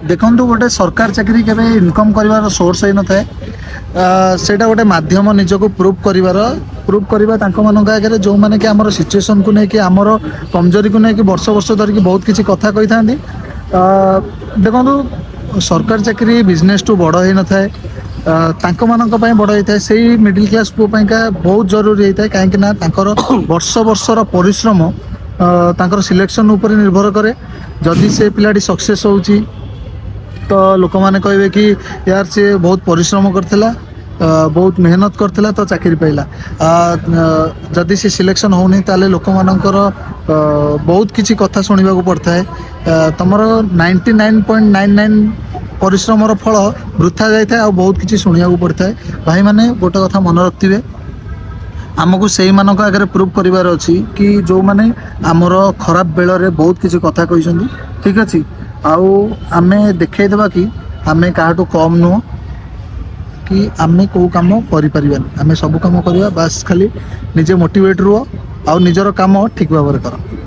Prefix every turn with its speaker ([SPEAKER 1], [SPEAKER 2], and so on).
[SPEAKER 1] देखो गोटे सरकार चाकरी के इनकम कर सोर्स ही न थाए सेटा गोटे माध्यम निजक प्रूव करवा आगे जो मैंने कि आमर सिचुएसन को लेकिन आमर कमजोरी को लेकिन वर्ष वर्ष धरिकी बहुत किसी कथा कही था देखो सरकार चाकरी बिजनेस टू बड़ ही न थाए बड़ होता है से मिडिल क्लास पुओं बहुत जरूरी होता है कहीं वर्ष वर्षर परिश्रम तांकर सिलेक्शन ऊपर निर्भर करे जदि से पिलाटी सक्सेस होची तो लोक मैंने कहे कि यार से बहुत परिश्रम करथिला बहुत मेहनत करथिला तो चाकरी पाइला जदि से सिलेक्शन होनी ताले लोक मानकर बहुत किसी कथा सुनिबा को पड़ता है तमर 99.99 परिश्रमर फल वृथा जाए और बहुत किसी शुणा पड़ता है भाई मैंने गोटे कथा मन रखिए आमको से मानक आगे प्रूव करार अच्छी कि जो मैंने आमर खराब बेलरे बहुत किसी कथा कही ठीक अच्छे आउ आमे देखा कि आमे क्या कम नुह कि आमे कौ कम कर आमे सब कम करवा बास खाली निजे मोटिवेट रुह आ निजर काम ठीक भाव कर।